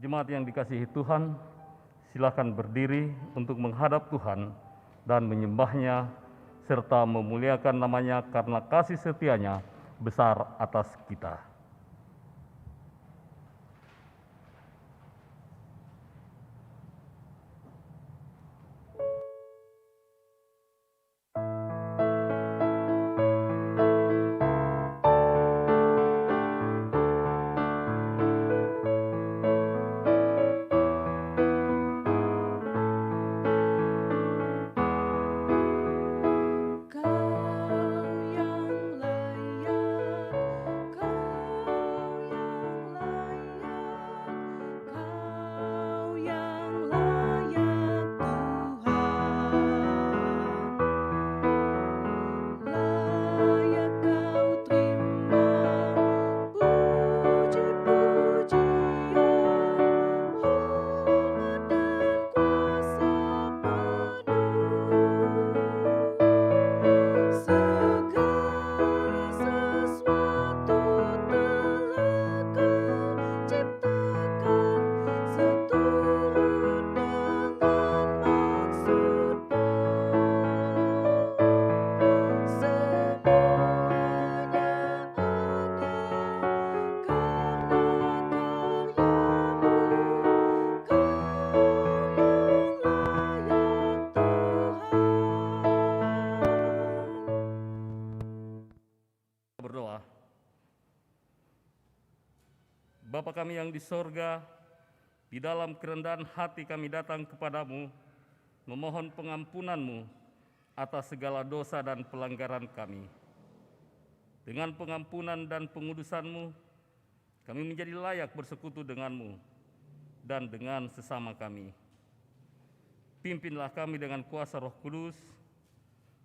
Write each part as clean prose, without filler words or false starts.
Jemaat yang dikasihi Tuhan, silakan berdiri untuk menghadap Tuhan dan menyembah-Nya serta memuliakan nama-Nya karena kasih setia-Nya besar atas kita. Berdoa. Bapa kami yang di sorga, di dalam kerendahan hati kami datang kepadamu, memohon pengampunan-Mu atas segala dosa dan pelanggaran kami. Dengan pengampunan dan pengudusan-Mu, kami menjadi layak bersekutu dengan-Mu dan dengan sesama kami. Pimpinlah kami dengan kuasa Roh Kudus,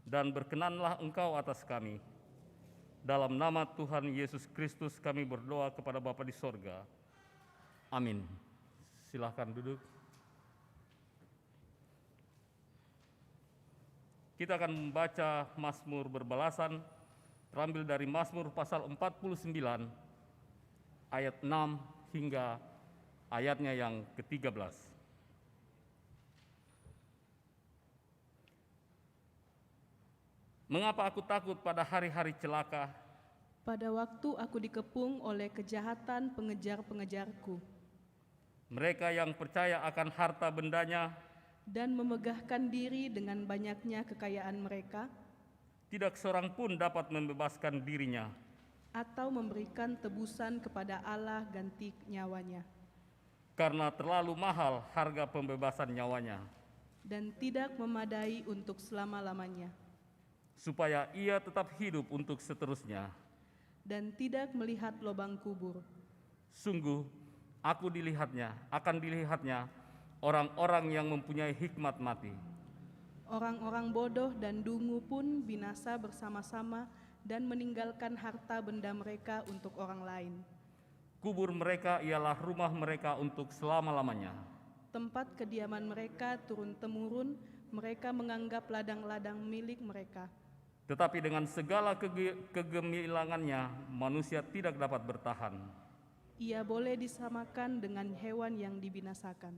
dan berkenanlah Engkau atas kami. Dalam nama Tuhan Yesus Kristus kami berdoa kepada Bapa di sorga. Amin. Silahkan duduk. Kita akan membaca Mazmur berbalasan, terambil dari Mazmur pasal 49, ayat 6 hingga ayatnya yang ke-13. Mengapa aku takut pada hari-hari celaka? Pada waktu aku dikepung oleh kejahatan pengejar-pengejarku. Mereka yang percaya akan harta bendanya dan memegahkan diri dengan banyaknya kekayaan mereka, tidak seorang pun dapat membebaskan dirinya atau memberikan tebusan kepada Allah ganti nyawanya. Karena terlalu mahal harga pembebasan nyawanya, dan tidak memadai untuk selama-lamanya. Supaya ia tetap hidup untuk seterusnya, dan tidak melihat lubang kubur. Sungguh, akan dilihatnya orang-orang yang mempunyai hikmat mati. Orang-orang bodoh dan dungu pun binasa bersama-sama dan meninggalkan harta benda mereka untuk orang lain. Kubur mereka ialah rumah mereka untuk selama-lamanya. Tempat kediaman mereka turun-temurun, mereka menganggap ladang-ladang milik mereka. Tetapi dengan segala kegemilangannya, manusia tidak dapat bertahan. Ia boleh disamakan dengan hewan yang dibinasakan.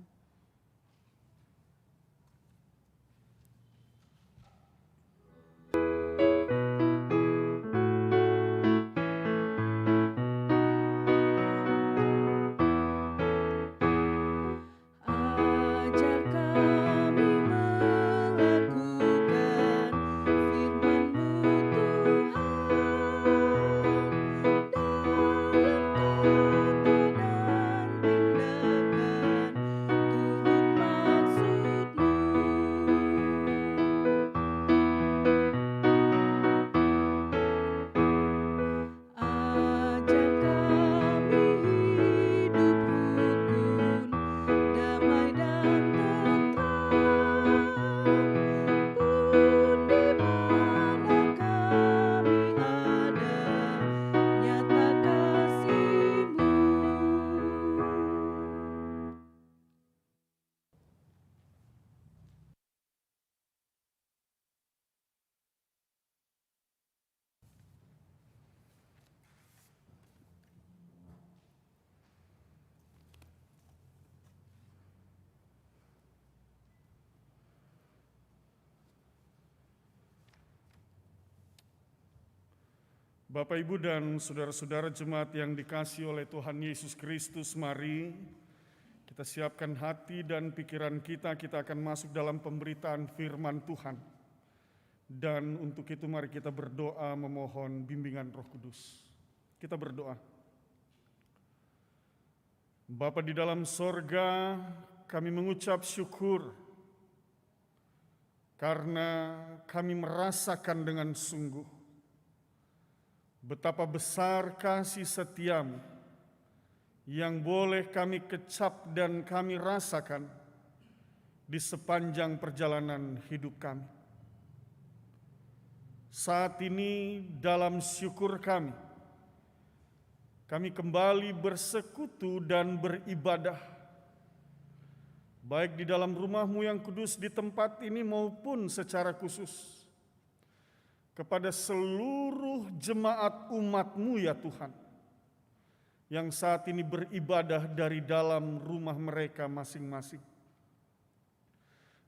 Bapak, Ibu, dan saudara-saudara jemaat yang dikasihi oleh Tuhan Yesus Kristus, mari kita siapkan hati dan pikiran kita akan masuk dalam pemberitaan firman Tuhan. Dan untuk itu mari kita berdoa memohon bimbingan Roh Kudus. Kita berdoa. Bapa di dalam sorga, kami mengucap syukur karena kami merasakan dengan sungguh betapa besar kasih setiamu yang boleh kami kecap dan kami rasakan di sepanjang perjalanan hidup kami. Saat ini dalam syukur kami kembali bersekutu dan beribadah, baik di dalam rumah-Mu yang kudus di tempat ini maupun secara khusus kepada seluruh jemaat umat-Mu ya Tuhan, yang saat ini beribadah dari dalam rumah mereka masing-masing.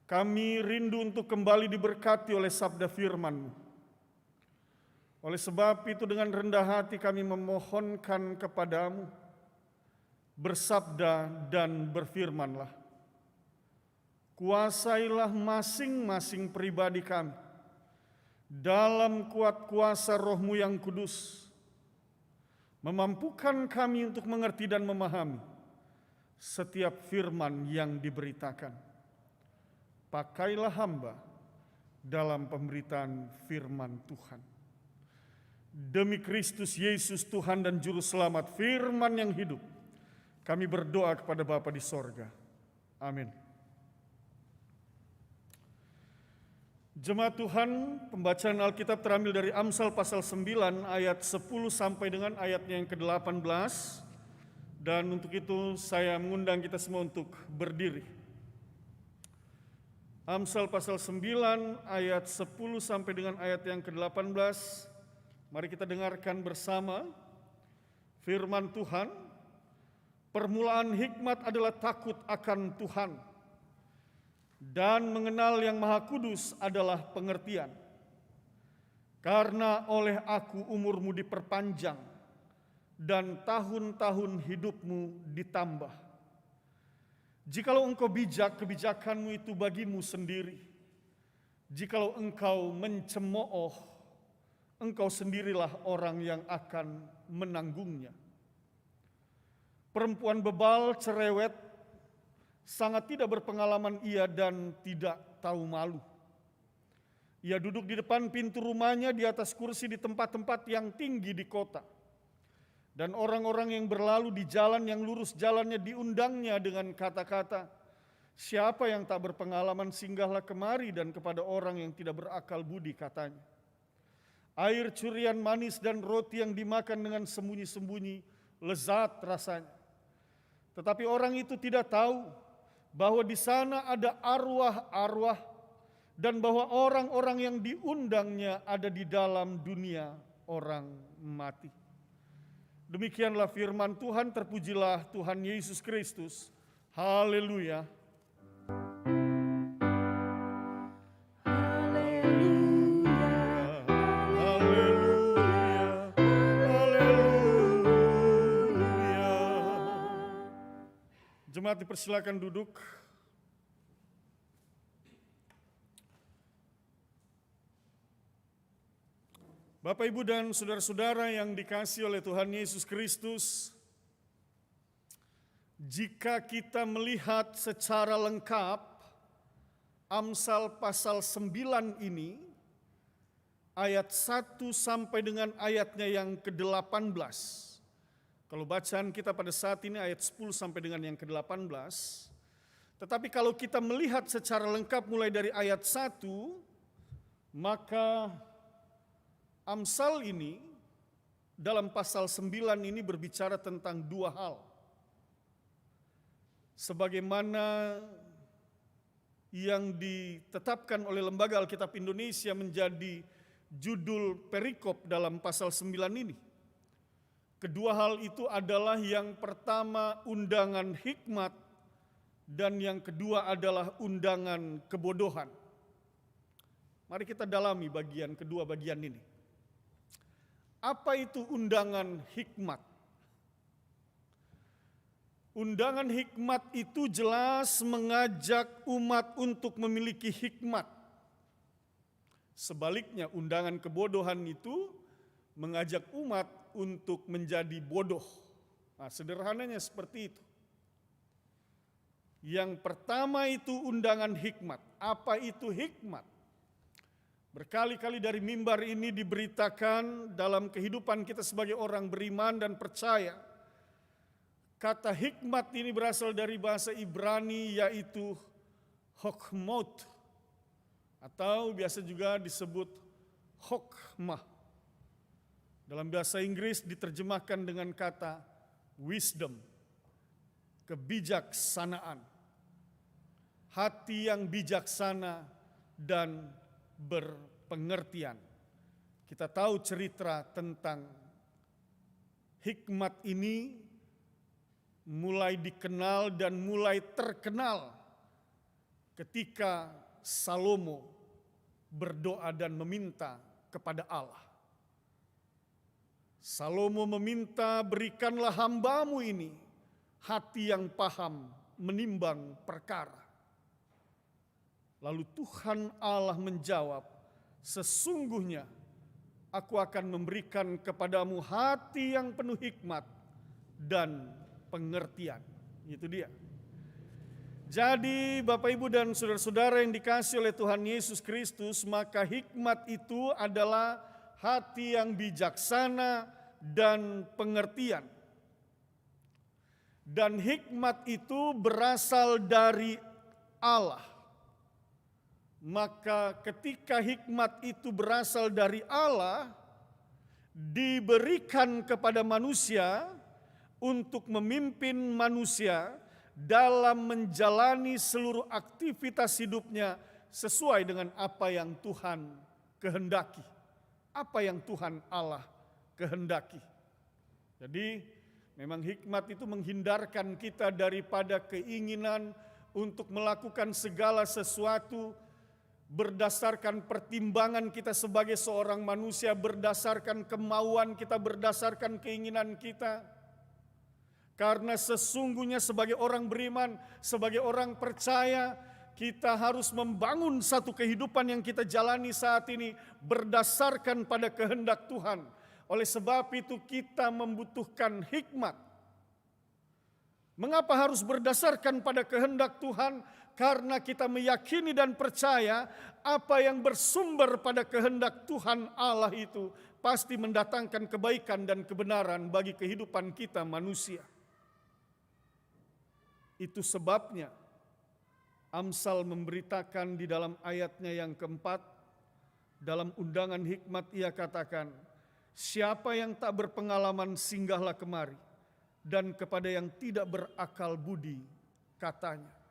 Kami rindu untuk kembali diberkati oleh sabda firman-Mu. Oleh sebab itu dengan rendah hati kami memohonkan kepadamu, bersabda dan berfirmanlah. Kuasailah masing-masing pribadi kami dalam kuat kuasa Roh-Mu yang kudus, memampukan kami untuk mengerti dan memahami setiap firman yang diberitakan. Pakailah hamba dalam pemberitaan firman Tuhan. Demi Kristus Yesus Tuhan dan Juru Selamat, firman yang hidup, kami berdoa kepada Bapa di sorga. Amin. Jemaat Tuhan, pembacaan Alkitab terambil dari Amsal pasal 9 ayat 10 sampai dengan ayatnya yang ke-18. Dan untuk itu saya mengundang kita semua untuk berdiri. Amsal pasal 9 ayat 10 sampai dengan ayat yang ke-18. Mari kita dengarkan bersama firman Tuhan. Permulaan hikmat adalah takut akan Tuhan, dan mengenal yang Maha Kudus adalah pengertian. Karena oleh aku umurmu diperpanjang dan tahun-tahun hidupmu ditambah. Jikalau engkau bijak, kebijakanmu itu bagimu sendiri. Jikalau engkau mencemooh, engkau sendirilah orang yang akan menanggungnya. Perempuan bebal, cerewet, sangat tidak berpengalaman ia dan tidak tahu malu. Ia duduk di depan pintu rumahnya di atas kursi di tempat-tempat yang tinggi di kota. Dan orang-orang yang berlalu di jalan yang lurus jalannya diundangnya dengan kata-kata, siapa yang tak berpengalaman singgahlah kemari, dan kepada orang yang tidak berakal budi katanya, air curian manis dan roti yang dimakan dengan sembunyi-sembunyi lezat rasanya. Tetapi orang itu tidak tahu bahwa di sana ada arwah-arwah dan bahwa orang-orang yang diundangnya ada di dalam dunia orang mati. Demikianlah firman Tuhan, terpujilah Tuhan Yesus Kristus. Haleluya. Jemaat dipersilakan duduk. Bapak, Ibu, dan saudara-saudara yang dikasihi oleh Tuhan Yesus Kristus, jika kita melihat secara lengkap Amsal pasal 9 ini, ayat 1 sampai dengan ayatnya yang ke-18. Kalau bacaan kita pada saat ini ayat 10 sampai dengan yang ke-18. Tetapi kalau kita melihat secara lengkap mulai dari ayat 1, maka Amsal ini dalam pasal 9 ini berbicara tentang dua hal. Sebagaimana yang ditetapkan oleh Lembaga Alkitab Indonesia menjadi judul perikop dalam pasal 9 ini. Kedua hal itu adalah yang pertama undangan hikmat dan yang kedua adalah undangan kebodohan. Mari kita dalami kedua bagian ini. Apa itu undangan hikmat? Undangan hikmat itu jelas mengajak umat untuk memiliki hikmat. Sebaliknya, undangan kebodohan itu mengajak umat untuk menjadi bodoh. Nah, sederhananya seperti itu. Yang pertama itu undangan hikmat. Apa itu hikmat? Berkali-kali dari mimbar ini diberitakan dalam kehidupan kita sebagai orang beriman dan percaya. Kata hikmat ini berasal dari bahasa Ibrani yaitu hokmot, atau biasa juga disebut hokmah. Dalam bahasa Inggris diterjemahkan dengan kata wisdom, kebijaksanaan, hati yang bijaksana dan berpengertian. Kita tahu cerita tentang hikmat ini mulai dikenal dan mulai terkenal ketika Salomo berdoa dan meminta kepada Allah. Salomo meminta, berikanlah hambamu ini hati yang paham menimbang perkara. Lalu Tuhan Allah menjawab, sesungguhnya aku akan memberikan kepadamu hati yang penuh hikmat dan pengertian. Itu dia. Jadi Bapak Ibu dan saudara-saudara yang dikasihi oleh Tuhan Yesus Kristus, maka hikmat itu adalah hati yang bijaksana dan pengertian. Dan hikmat itu berasal dari Allah. Maka ketika hikmat itu berasal dari Allah, diberikan kepada manusia untuk memimpin manusia dalam menjalani seluruh aktivitas hidupnya sesuai dengan apa yang Tuhan kehendaki, apa yang Tuhan Allah kehendaki. Jadi memang hikmat itu menghindarkan kita daripada keinginan untuk melakukan segala sesuatu berdasarkan pertimbangan kita sebagai seorang manusia, berdasarkan kemauan kita, berdasarkan keinginan kita. Karena sesungguhnya sebagai orang beriman, sebagai orang percaya, kita harus membangun satu kehidupan yang kita jalani saat ini berdasarkan pada kehendak Tuhan. Oleh sebab itu kita membutuhkan hikmat. Mengapa harus berdasarkan pada kehendak Tuhan? Karena kita meyakini dan percaya apa yang bersumber pada kehendak Tuhan Allah itu pasti mendatangkan kebaikan dan kebenaran bagi kehidupan kita manusia. Itu sebabnya Amsal memberitakan di dalam ayatnya yang keempat, dalam undangan hikmat ia katakan, siapa yang tak berpengalaman singgahlah kemari, dan kepada yang tidak berakal budi katanya.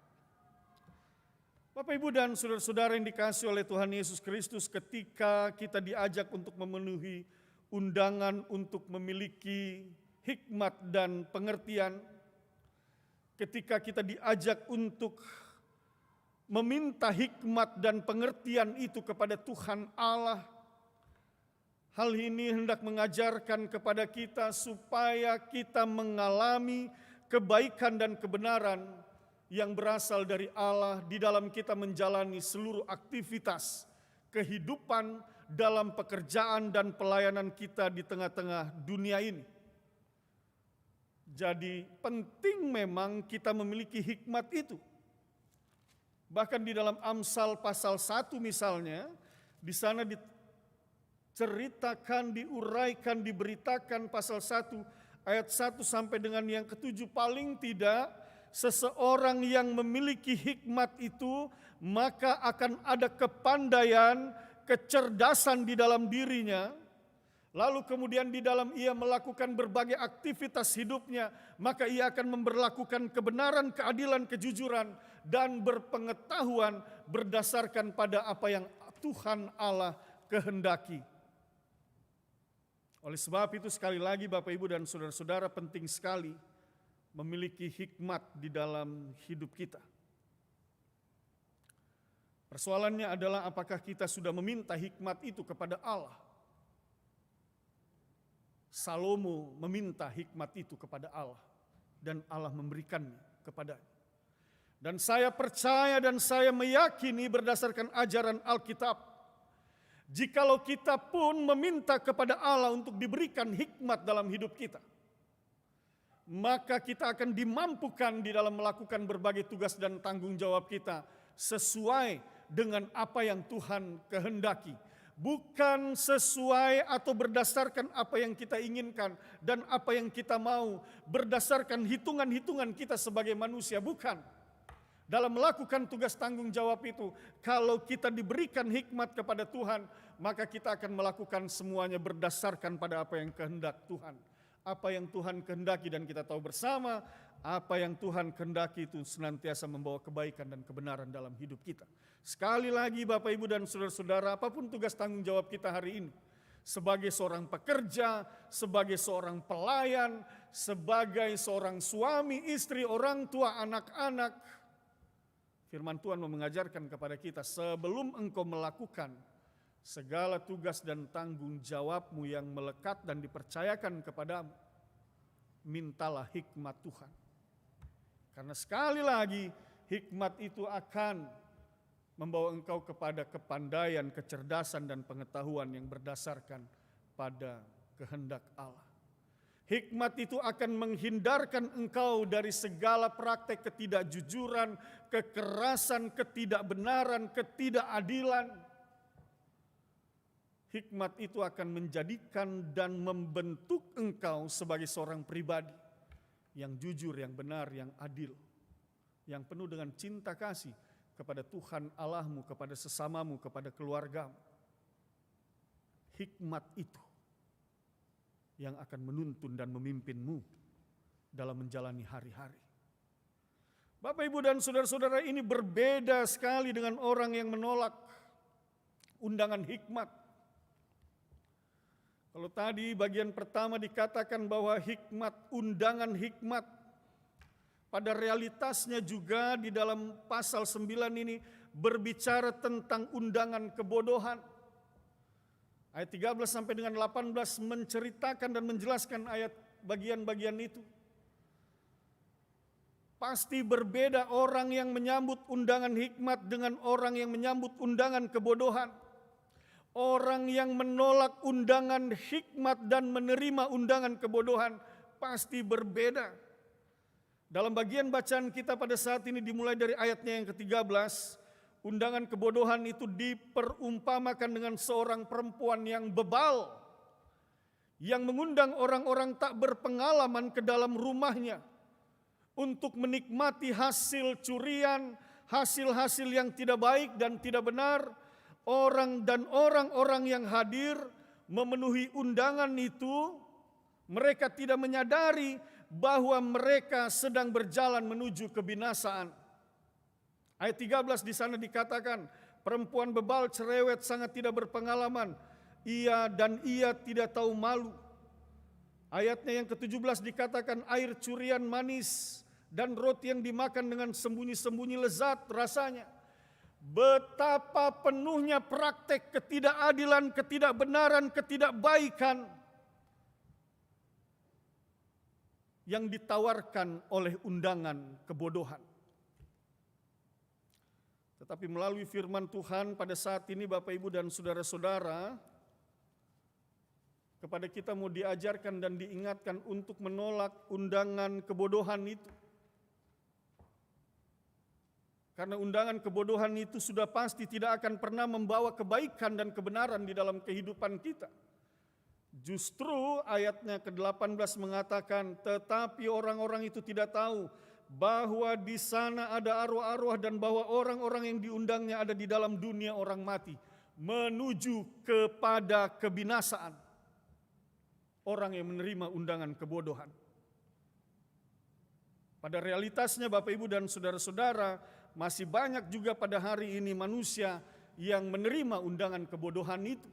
Bapak, Ibu, dan saudara-saudara yang dikasihi oleh Tuhan Yesus Kristus, ketika kita diajak untuk memenuhi undangan untuk memiliki hikmat dan pengertian, ketika kita diajak untuk meminta hikmat dan pengertian itu kepada Tuhan Allah, hal ini hendak mengajarkan kepada kita supaya kita mengalami kebaikan dan kebenaran yang berasal dari Allah di dalam kita menjalani seluruh aktivitas kehidupan dalam pekerjaan dan pelayanan kita di tengah-tengah dunia ini. Jadi penting memang kita memiliki hikmat itu. Bahkan di dalam Amsal pasal 1 misalnya, di sana diceritakan, diuraikan, diberitakan pasal 1 ayat 1 sampai dengan yang ke-7, paling tidak seseorang yang memiliki hikmat itu maka akan ada kepandaian, kecerdasan di dalam dirinya. Lalu kemudian di dalam ia melakukan berbagai aktivitas hidupnya, maka ia akan memberlakukan kebenaran, keadilan, kejujuran, dan berpengetahuan berdasarkan pada apa yang Tuhan Allah kehendaki. Oleh sebab itu sekali lagi Bapak, Ibu, dan saudara-saudara, penting sekali memiliki hikmat di dalam hidup kita. Persoalannya adalah apakah kita sudah meminta hikmat itu kepada Allah. Salomo meminta hikmat itu kepada Allah dan Allah memberikannya kepadanya. Dan saya percaya dan saya meyakini berdasarkan ajaran Alkitab, jikalau kita pun meminta kepada Allah untuk diberikan hikmat dalam hidup kita, maka kita akan dimampukan di dalam melakukan berbagai tugas dan tanggung jawab kita sesuai dengan apa yang Tuhan kehendaki. Bukan sesuai atau berdasarkan apa yang kita inginkan dan apa yang kita mau, berdasarkan hitungan-hitungan kita sebagai manusia, bukan. Dalam melakukan tugas tanggung jawab itu, kalau kita diberikan hikmat kepada Tuhan, maka kita akan melakukan semuanya berdasarkan pada apa yang kehendak Tuhan. Apa yang Tuhan kehendaki dan kita tahu bersama, apa yang Tuhan kehendaki itu senantiasa membawa kebaikan dan kebenaran dalam hidup kita. Sekali lagi Bapak Ibu dan saudara-saudara, apapun tugas tanggung jawab kita hari ini, sebagai seorang pekerja, sebagai seorang pelayan, sebagai seorang suami, istri, orang tua, anak-anak, firman Tuhan mengajarkan kepada kita, sebelum engkau melakukan segala tugas dan tanggung jawabmu yang melekat dan dipercayakan kepadamu, mintalah hikmat Tuhan. Karena sekali lagi, hikmat itu akan membawa engkau kepada kepandaian, kecerdasan, dan pengetahuan yang berdasarkan pada kehendak Allah. Hikmat itu akan menghindarkan engkau dari segala praktek ketidakjujuran, kekerasan, ketidakbenaran, ketidakadilan. Hikmat itu akan menjadikan dan membentuk engkau sebagai seorang pribadi yang jujur, yang benar, yang adil, yang penuh dengan cinta kasih kepada Tuhan Allahmu, kepada sesamamu, kepada keluargamu. Hikmat itu yang akan menuntun dan memimpinmu dalam menjalani hari-hari. Bapak, Ibu, dan saudara-saudara, ini berbeda sekali dengan orang yang menolak undangan hikmat. Kalau tadi bagian pertama dikatakan bahwa hikmat, undangan hikmat, pada realitasnya juga di dalam pasal 9 ini berbicara tentang undangan kebodohan. Ayat 13 sampai dengan 18 menceritakan dan menjelaskan ayat bagian-bagian itu. Pasti berbeda orang yang menyambut undangan hikmat dengan orang yang menyambut undangan kebodohan. Orang yang menolak undangan hikmat dan menerima undangan kebodohan pasti berbeda. Dalam bagian bacaan kita pada saat ini dimulai dari ayatnya yang ke-13, undangan kebodohan itu diperumpamakan dengan seorang perempuan yang bebal, yang mengundang orang-orang tak berpengalaman ke dalam rumahnya untuk menikmati hasil curian, hasil-hasil yang tidak baik dan tidak benar. Orang-orang yang hadir memenuhi undangan itu, mereka tidak menyadari bahwa mereka sedang berjalan menuju kebinasaan. Ayat 13 di sana dikatakan, perempuan bebal cerewet sangat tidak berpengalaman, ia tidak tahu malu. Ayatnya yang ke-17 dikatakan, air curian manis dan roti yang dimakan dengan sembunyi-sembunyi lezat rasanya. Betapa penuhnya praktek ketidakadilan, ketidakbenaran, ketidakbaikan yang ditawarkan oleh undangan kebodohan. Tetapi melalui firman Tuhan pada saat ini Bapak, Ibu, dan saudara-saudara, kepada kita mau diajarkan dan diingatkan untuk menolak undangan kebodohan itu. Karena undangan kebodohan itu sudah pasti tidak akan pernah membawa kebaikan dan kebenaran di dalam kehidupan kita. Justru ayatnya ke-18 mengatakan, tetapi orang-orang itu tidak tahu bahwa di sana ada arwah-arwah dan bahwa orang-orang yang diundangnya ada di dalam dunia orang mati, menuju kepada kebinasaan. Orang yang menerima undangan kebodohan. Pada realitasnya Bapak, Ibu, dan saudara-saudara, masih banyak juga pada hari ini manusia yang menerima undangan kebodohan itu.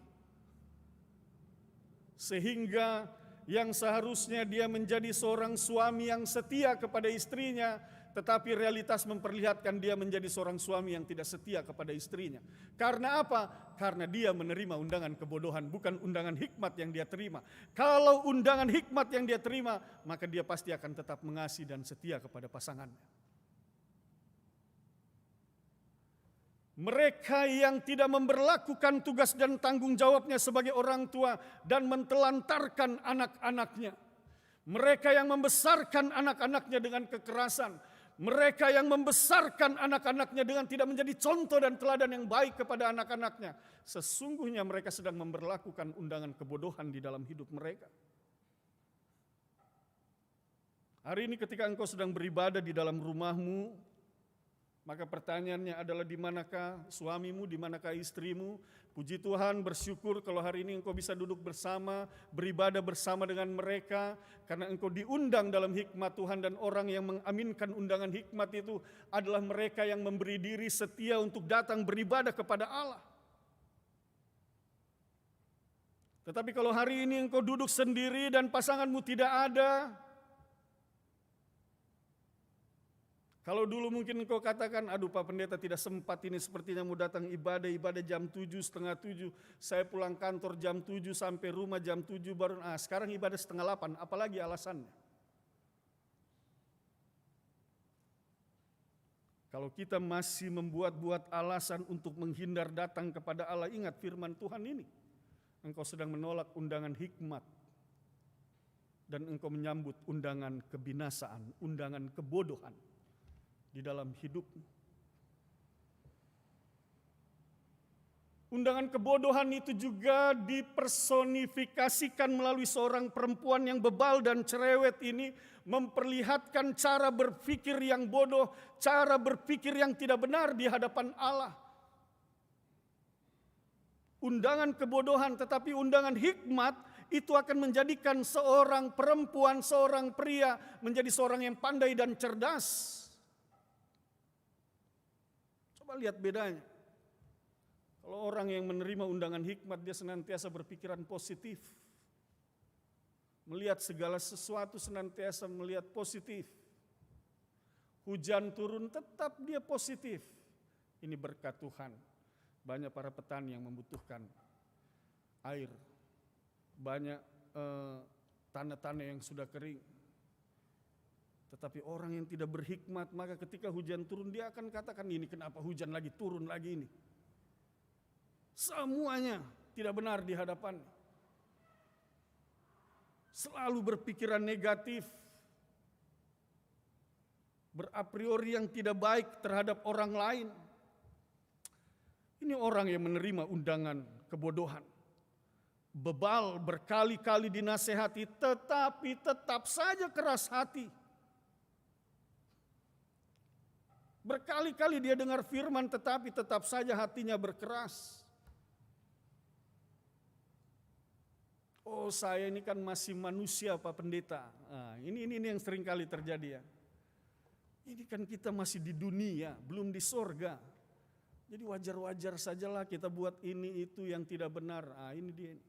Sehingga yang seharusnya dia menjadi seorang suami yang setia kepada istrinya, tetapi realitas memperlihatkan dia menjadi seorang suami yang tidak setia kepada istrinya. Karena apa? Karena dia menerima undangan kebodohan, bukan undangan hikmat yang dia terima. Kalau undangan hikmat yang dia terima, maka dia pasti akan tetap mengasihi dan setia kepada pasangannya. Mereka yang tidak memberlakukan tugas dan tanggung jawabnya sebagai orang tua dan mentelantarkan anak-anaknya. Mereka yang membesarkan anak-anaknya dengan kekerasan. Mereka yang membesarkan anak-anaknya dengan tidak menjadi contoh dan teladan yang baik kepada anak-anaknya. Sesungguhnya mereka sedang memberlakukan undangan kebodohan di dalam hidup mereka. Hari ini ketika engkau sedang beribadah di dalam rumahmu, maka pertanyaannya adalah di manakah suamimu, di manakah istrimu? Puji Tuhan, bersyukur kalau hari ini engkau bisa duduk bersama, beribadah bersama dengan mereka. Karena engkau diundang dalam hikmat Tuhan, dan orang yang mengaminkan undangan hikmat itu adalah mereka yang memberi diri setia untuk datang beribadah kepada Allah. Tetapi kalau hari ini engkau duduk sendiri dan pasanganmu tidak ada, kalau dulu mungkin engkau katakan, aduh Pak Pendeta tidak sempat ini, sepertinya mau datang ibadah jam 7, setengah 7. Saya pulang kantor jam 7 sampai rumah jam 7 baru, sekarang ibadah setengah 8, apalagi alasannya. Kalau kita masih membuat-buat alasan untuk menghindar datang kepada Allah, ingat firman Tuhan ini. Engkau sedang menolak undangan hikmat. Dan engkau menyambut undangan kebinasaan, undangan kebodohan di dalam hidupmu. Undangan kebodohan itu juga dipersonifikasikan melalui seorang perempuan yang bebal dan cerewet ini, memperlihatkan cara berpikir yang bodoh, cara berpikir yang tidak benar di hadapan Allah. Undangan kebodohan, tetapi undangan hikmat itu akan menjadikan seorang perempuan, seorang pria menjadi seorang yang pandai dan cerdas. Coba lihat bedanya. Kalau orang yang menerima undangan hikmat, dia senantiasa berpikiran positif. Melihat segala sesuatu senantiasa melihat positif. Hujan turun tetap dia positif. Ini berkat Tuhan. Banyak para petani yang membutuhkan air. Banyak tanah-tanah yang sudah kering. Tetapi orang yang tidak berhikmat, maka ketika hujan turun dia akan katakan, ini kenapa hujan lagi turun lagi ini. Semuanya tidak benar di hadapan. Selalu berpikiran negatif. Berapriori yang tidak baik terhadap orang lain. Ini orang yang menerima undangan kebodohan. Bebal, berkali-kali dinasehati, tetapi tetap saja keras hati. Berkali-kali dia dengar firman, tetapi tetap saja hatinya berkeras. Oh, saya ini kan masih manusia Pak Pendeta. Ini yang sering kali terjadi ya. Ini kan kita masih di dunia, belum di sorga. Jadi wajar-wajar sajalah kita buat ini itu yang tidak benar. Ini dia ini.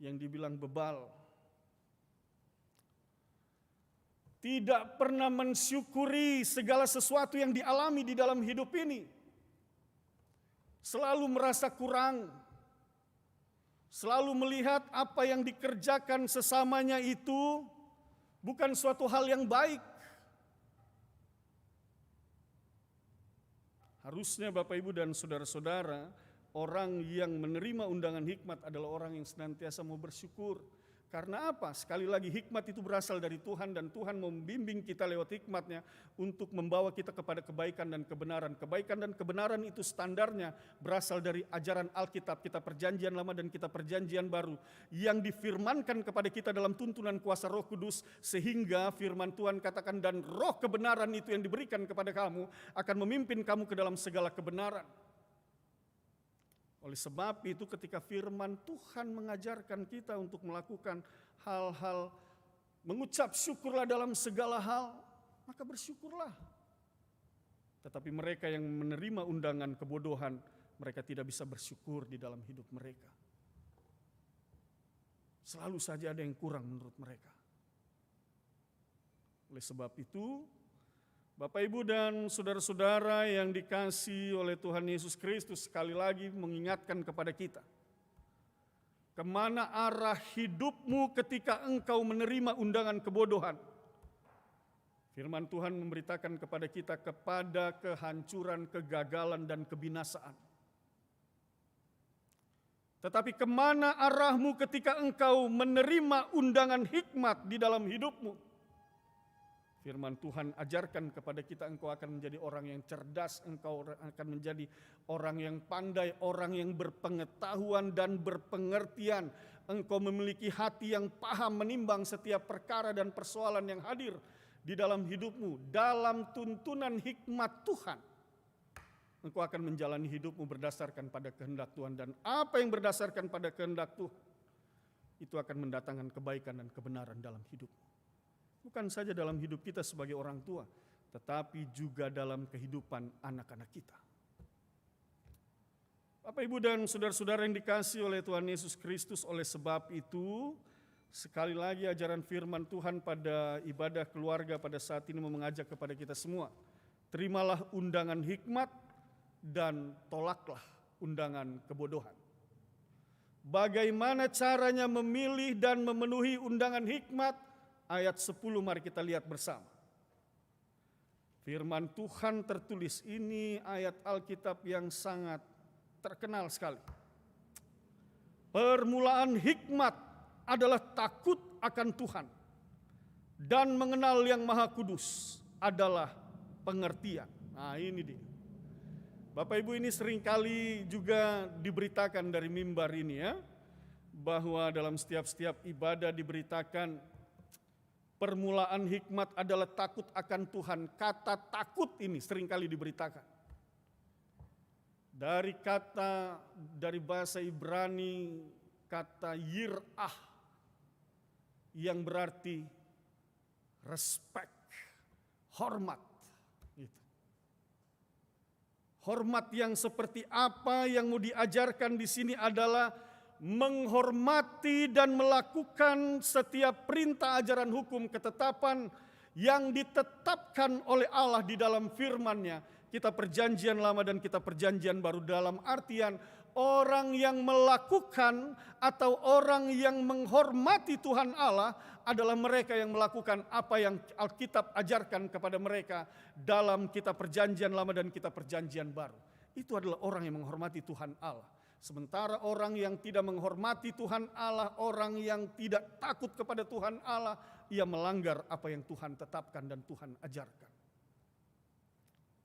Yang dibilang bebal. Tidak pernah mensyukuri segala sesuatu yang dialami di dalam hidup ini. Selalu merasa kurang. Selalu melihat apa yang dikerjakan sesamanya itu bukan suatu hal yang baik. Harusnya Bapak Ibu dan saudara-saudara, orang yang menerima undangan hikmat adalah orang yang senantiasa mau bersyukur. Karena apa? Sekali lagi hikmat itu berasal dari Tuhan, dan Tuhan membimbing kita lewat hikmatnya untuk membawa kita kepada kebaikan dan kebenaran. Kebaikan dan kebenaran itu standarnya berasal dari ajaran Alkitab, kita perjanjian lama dan kita perjanjian baru, yang difirmankan kepada kita dalam tuntunan kuasa Roh Kudus, sehingga firman Tuhan katakan, dan roh kebenaran itu yang diberikan kepada kamu akan memimpin kamu ke dalam segala kebenaran. Oleh sebab itu ketika firman Tuhan mengajarkan kita untuk melakukan hal-hal, mengucap syukurlah dalam segala hal, maka bersyukurlah. Tetapi mereka yang menerima undangan kebodohan, mereka tidak bisa bersyukur di dalam hidup mereka. Selalu saja ada yang kurang menurut mereka. Oleh sebab itu, Bapak, Ibu, dan saudara-saudara yang dikasihi oleh Tuhan Yesus Kristus, sekali lagi mengingatkan kepada kita, kemana arah hidupmu ketika engkau menerima undangan kebodohan? Firman Tuhan memberitakan kepada kita kepada kehancuran, kegagalan, dan kebinasaan. Tetapi kemana arahmu ketika engkau menerima undangan hikmat di dalam hidupmu? Firman Tuhan ajarkan kepada kita, engkau akan menjadi orang yang cerdas, engkau akan menjadi orang yang pandai, orang yang berpengetahuan dan berpengertian. Engkau memiliki hati yang paham menimbang setiap perkara dan persoalan yang hadir di dalam hidupmu. Dalam tuntunan hikmat Tuhan, engkau akan menjalani hidupmu berdasarkan pada kehendak Tuhan. Dan apa yang berdasarkan pada kehendak Tuhan, itu akan mendatangkan kebaikan dan kebenaran dalam hidupmu. Bukan saja dalam hidup kita sebagai orang tua, tetapi juga dalam kehidupan anak-anak kita. Bapak, Ibu, dan saudara-saudara yang dikasihi oleh Tuhan Yesus Kristus, oleh sebab itu, sekali lagi ajaran firman Tuhan pada ibadah keluarga pada saat ini mengajak kepada kita semua. Terimalah undangan hikmat dan tolaklah undangan kebodohan. Bagaimana caranya memilih dan memenuhi undangan hikmat? Ayat 10 mari kita lihat bersama. Firman Tuhan tertulis, ini ayat Alkitab yang sangat terkenal sekali. Permulaan hikmat adalah takut akan Tuhan, dan mengenal yang Maha Kudus adalah pengertian. Nah, ini dia. Bapak Ibu, ini seringkali juga diberitakan dari mimbar ini ya, bahwa dalam setiap ibadah diberitakan permulaan hikmat adalah takut akan Tuhan. Kata takut ini seringkali diberitakan. Dari bahasa Ibrani, kata yir'ah yang berarti respect, hormat. Gitu. Hormat yang seperti apa yang mau diajarkan di sini adalah menghormati dan melakukan setiap perintah ajaran hukum ketetapan yang ditetapkan oleh Allah di dalam firman-Nya. Kita perjanjian lama dan kita perjanjian baru, dalam artian orang yang melakukan atau orang yang menghormati Tuhan Allah adalah mereka yang melakukan apa yang Alkitab ajarkan kepada mereka dalam kitab perjanjian lama dan kitab perjanjian baru. Itu adalah orang yang menghormati Tuhan Allah. Sementara orang yang tidak menghormati Tuhan Allah, orang yang tidak takut kepada Tuhan Allah, ia melanggar apa yang Tuhan tetapkan dan Tuhan ajarkan.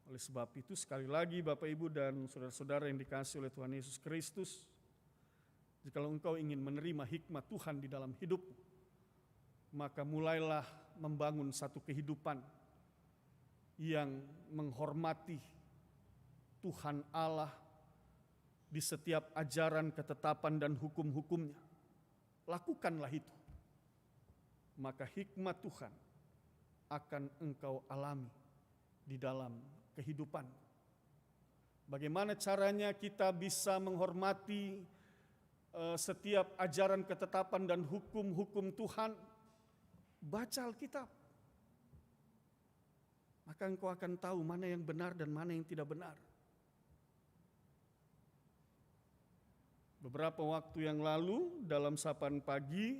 Oleh sebab itu sekali lagi Bapak, Ibu, dan saudara-saudara yang dikasihi oleh Tuhan Yesus Kristus, jikalau engkau ingin menerima hikmat Tuhan di dalam hidupmu, maka mulailah membangun satu kehidupan yang menghormati Tuhan Allah di setiap ajaran, ketetapan, dan hukum-hukumnya. Lakukanlah itu. Maka hikmat Tuhan akan engkau alami di dalam kehidupan. Bagaimana caranya kita bisa menghormati setiap ajaran, ketetapan, dan hukum-hukum Tuhan? Baca Alkitab. Maka engkau akan tahu mana yang benar dan mana yang tidak benar. Beberapa waktu yang lalu dalam sapaan pagi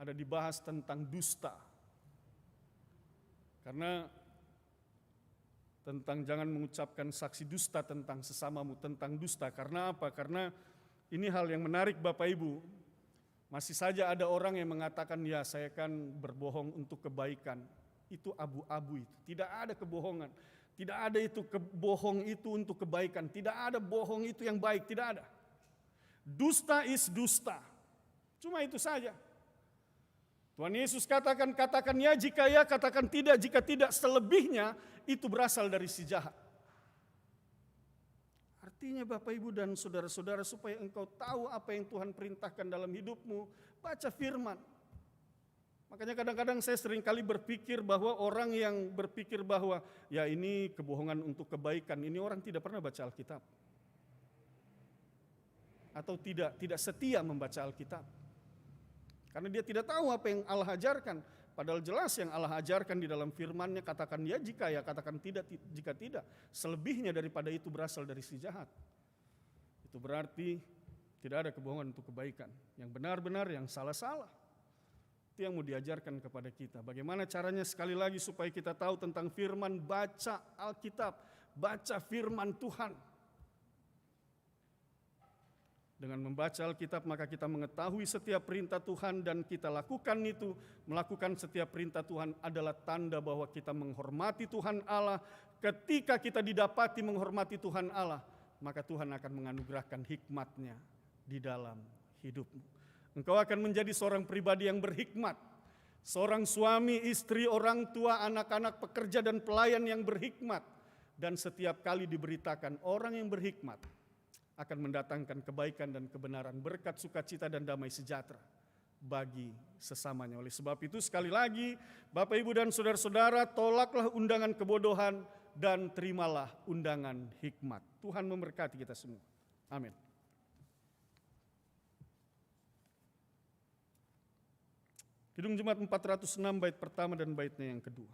ada dibahas tentang dusta. Karena tentang jangan mengucapkan saksi dusta tentang sesamamu, tentang dusta. Karena apa? Karena ini hal yang menarik Bapak Ibu. Masih saja ada orang yang mengatakan, ya saya kan berbohong untuk kebaikan. Itu abu-abu itu. Tidak ada kebohongan. Tidak ada itu bohong itu untuk kebaikan. Tidak ada bohong itu yang baik. Tidak ada. Dusta is dusta. Cuma itu saja. Tuhan Yesus katakan ya jika ya, katakan tidak jika tidak. Selebihnya itu berasal dari si jahat. Artinya Bapak, Ibu, dan saudara-saudara, supaya engkau tahu apa yang Tuhan perintahkan dalam hidupmu, baca firman. Makanya kadang-kadang saya seringkali berpikir bahwa orang yang berpikir bahwa ya ini kebohongan untuk kebaikan, ini orang tidak pernah baca Alkitab. Atau tidak setia membaca Alkitab. Karena dia tidak tahu apa yang Allah ajarkan. Padahal jelas yang Allah ajarkan di dalam firman-Nya, katakan ya jika ya, katakan tidak jika tidak. Selebihnya daripada itu berasal dari si jahat. Itu berarti tidak ada kebohongan untuk kebaikan. Yang benar-benar, yang salah-salah. Itu yang mau diajarkan kepada kita. Bagaimana caranya sekali lagi supaya kita tahu tentang firman, baca Alkitab, baca firman Tuhan. Dengan membaca Alkitab maka kita mengetahui setiap perintah Tuhan dan kita lakukan itu. Melakukan setiap perintah Tuhan adalah tanda bahwa kita menghormati Tuhan Allah. Ketika kita didapati menghormati Tuhan Allah, maka Tuhan akan menganugerahkan hikmat-Nya di dalam hidupmu. Engkau akan menjadi seorang pribadi yang berhikmat. Seorang suami, istri, orang tua, anak-anak, pekerja dan pelayan yang berhikmat. Dan setiap kali diberitakan orang yang berhikmat akan mendatangkan kebaikan dan kebenaran, berkat, sukacita dan damai sejahtera bagi sesamanya. Oleh sebab itu sekali lagi Bapak Ibu dan saudara-saudara, tolaklah undangan kebodohan dan terimalah undangan hikmat. Tuhan memberkati kita semua. Amin. Kidung Jemaat 406 bait pertama dan baitnya yang kedua.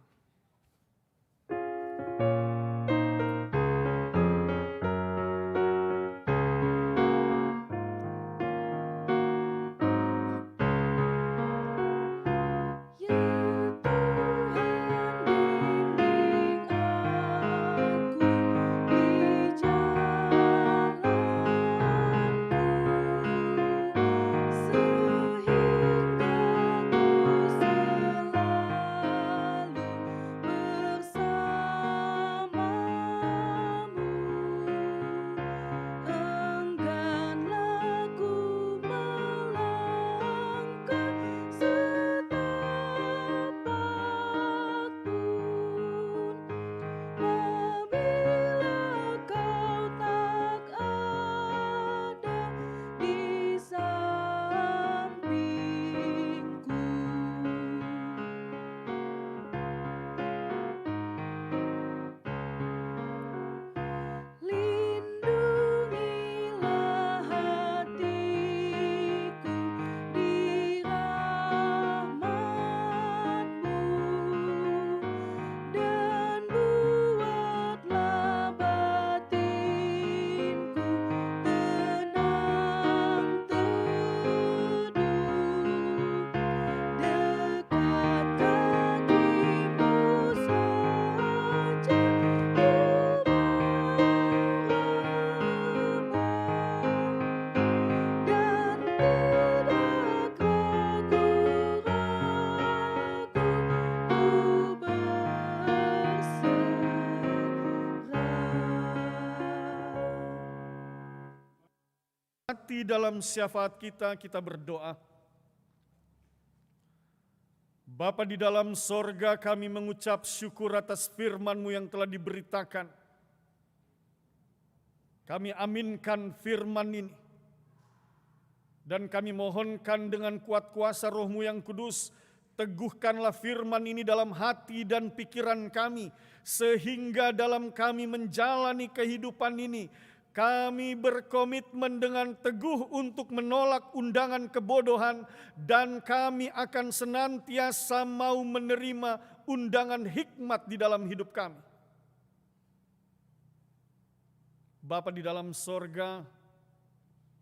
Dalam syafaat kita berdoa. Bapa di dalam sorga, kami mengucap syukur atas firman-Mu yang telah diberitakan. Kami aminkan firman ini. Dan kami mohonkan dengan kuat kuasa Roh-Mu yang kudus, teguhkanlah firman ini dalam hati dan pikiran kami, sehingga dalam kami menjalani kehidupan ini, kami berkomitmen dengan teguh untuk menolak undangan kebodohan dan kami akan senantiasa mau menerima undangan hikmat di dalam hidup kami. Bapa di dalam sorga,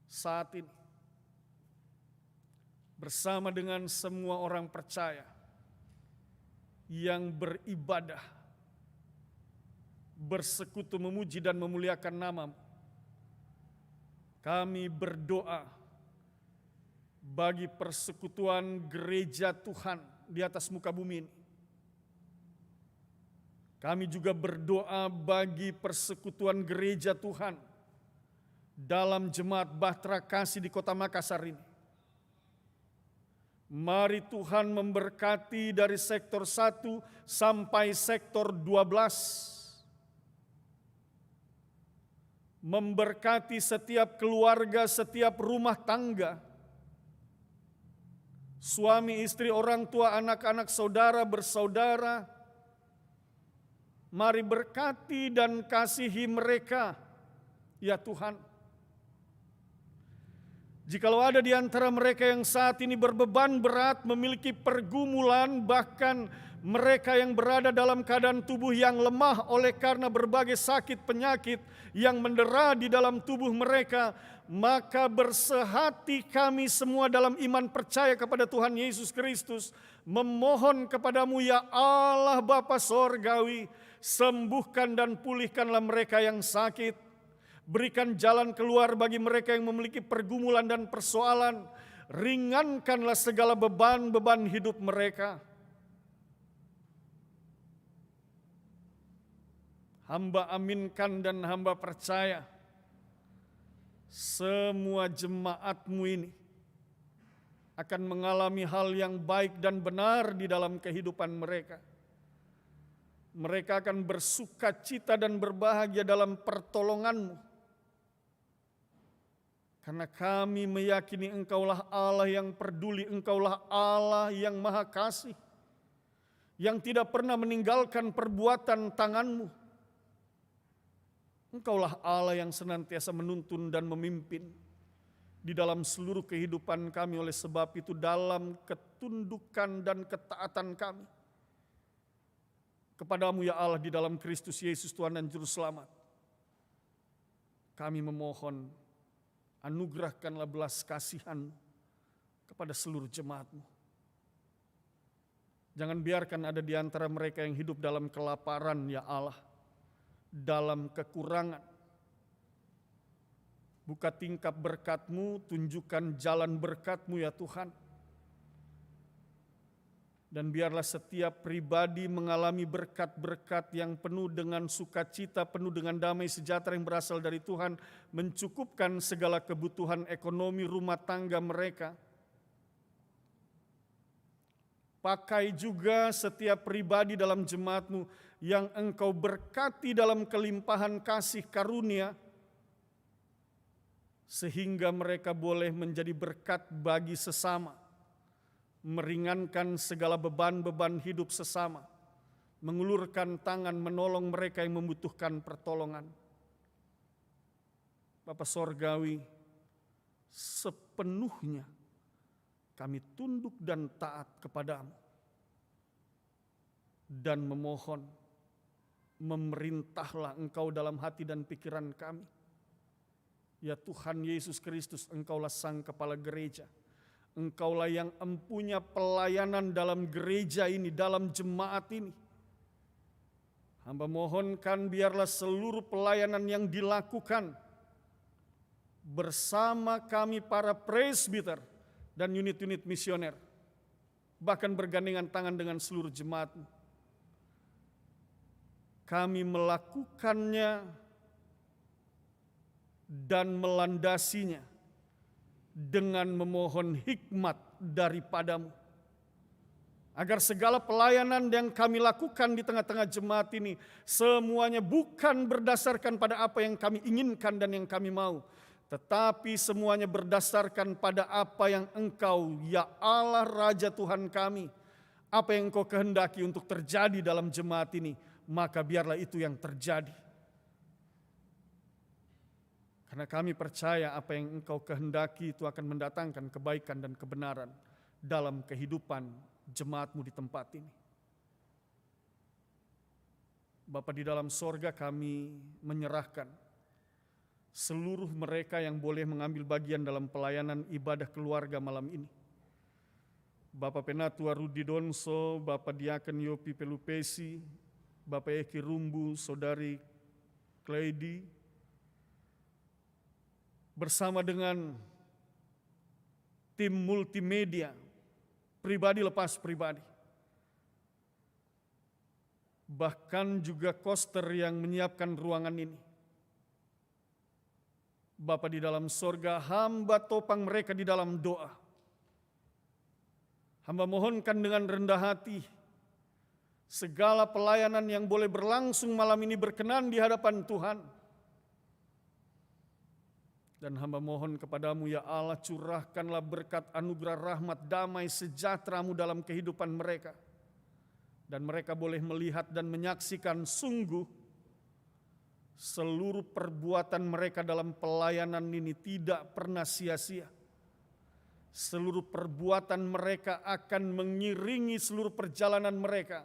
saat ini bersama dengan semua orang percaya yang beribadah, bersekutu memuji dan memuliakan nama-Mu, kami berdoa bagi persekutuan gereja Tuhan di atas muka bumi ini. Kami juga berdoa bagi persekutuan gereja Tuhan dalam Jemaat Bahtera Kasih di Kota Makassar ini. Mari Tuhan memberkati dari sektor 1 sampai sektor 12. Memberkati setiap keluarga, setiap rumah tangga, suami, istri, orang tua, anak-anak, saudara, bersaudara. Mari berkati dan kasihi mereka, ya Tuhan. Jikalau ada di antara mereka yang saat ini berbeban berat, memiliki pergumulan, bahkan mereka yang berada dalam keadaan tubuh yang lemah oleh karena berbagai sakit penyakit yang mendera di dalam tubuh mereka, maka bersehati kami semua dalam iman percaya kepada Tuhan Yesus Kristus, memohon kepadamu ya Allah Bapa Sorgawi, sembuhkan dan pulihkanlah mereka yang sakit. Berikan jalan keluar bagi mereka yang memiliki pergumulan dan persoalan. Ringankanlah segala beban-beban hidup mereka. Hamba aminkan dan hamba percaya semua jemaat-Mu ini akan mengalami hal yang baik dan benar di dalam kehidupan mereka. Mereka akan bersuka cita dan berbahagia dalam pertolongan-Mu. Karena kami meyakini Engkaulah Allah yang peduli, Engkaulah Allah yang maha kasih, yang tidak pernah meninggalkan perbuatan tangan-Mu. Engkaulah Allah yang senantiasa menuntun dan memimpin di dalam seluruh kehidupan kami. Oleh sebab itu dalam ketundukan dan ketaatan kami kepadamu ya Allah di dalam Kristus Yesus Tuhan dan Juru Selamat, kami memohon anugerahkanlah belas kasihan kepada seluruh jemaat-Mu. Jangan biarkan ada di antara mereka yang hidup dalam kelaparan ya Allah, dalam kekurangan. Buka tingkap berkat-Mu, tunjukkan jalan berkat-Mu ya Tuhan. Dan biarlah setiap pribadi mengalami berkat-berkat yang penuh dengan sukacita, penuh dengan damai sejahtera yang berasal dari Tuhan, mencukupkan segala kebutuhan ekonomi rumah tangga mereka. Pakai juga setiap pribadi dalam jemaat-Mu yang Engkau berkati dalam kelimpahan kasih karunia, sehingga mereka boleh menjadi berkat bagi sesama, meringankan segala beban-beban hidup sesama, mengulurkan tangan menolong mereka yang membutuhkan pertolongan. Bapa Sorgawi, sepenuhnya kami tunduk dan taat kepadamu dan memohon, memerintahlah Engkau dalam hati dan pikiran kami. Ya Tuhan Yesus Kristus, Engkaulah Sang Kepala Gereja. Engkaulah yang empunya pelayanan dalam gereja ini, dalam jemaat ini. Hamba mohonkan biarlah seluruh pelayanan yang dilakukan bersama kami para presbiter dan unit-unit misioner, bahkan bergandengan tangan dengan seluruh jemaat, kami melakukannya dan melandasinya dengan memohon hikmat daripadamu, agar segala pelayanan yang kami lakukan di tengah-tengah jemaat ini semuanya bukan berdasarkan pada apa yang kami inginkan dan yang kami mau, tetapi semuanya berdasarkan pada apa yang Engkau, ya Allah Raja Tuhan kami, apa yang Engkau kehendaki untuk terjadi dalam jemaat ini, maka biarlah itu yang terjadi. Karena kami percaya apa yang Engkau kehendaki itu akan mendatangkan kebaikan dan kebenaran dalam kehidupan jemaat-Mu di tempat ini. Bapa di dalam sorga, kami menyerahkan seluruh mereka yang boleh mengambil bagian dalam pelayanan ibadah keluarga malam ini. Bapak Penatua Rudi Donso, Bapak Diaken Yopi Pelupesi, Bapak Eki Rumbu, Saudari Kleidi, bersama dengan tim multimedia, pribadi lepas pribadi, bahkan juga koster yang menyiapkan ruangan ini. Bapa di dalam sorga, hamba topang mereka di dalam doa. Hamba mohonkan dengan rendah hati, segala pelayanan yang boleh berlangsung malam ini berkenan di hadapan Tuhan. Dan hamba mohon kepadamu ya Allah, curahkanlah berkat anugerah rahmat damai sejahtera-Mu dalam kehidupan mereka. Dan mereka boleh melihat dan menyaksikan sungguh seluruh perbuatan mereka dalam pelayanan ini tidak pernah sia-sia. seluruh perbuatan mereka akan mengiringi seluruh perjalanan mereka,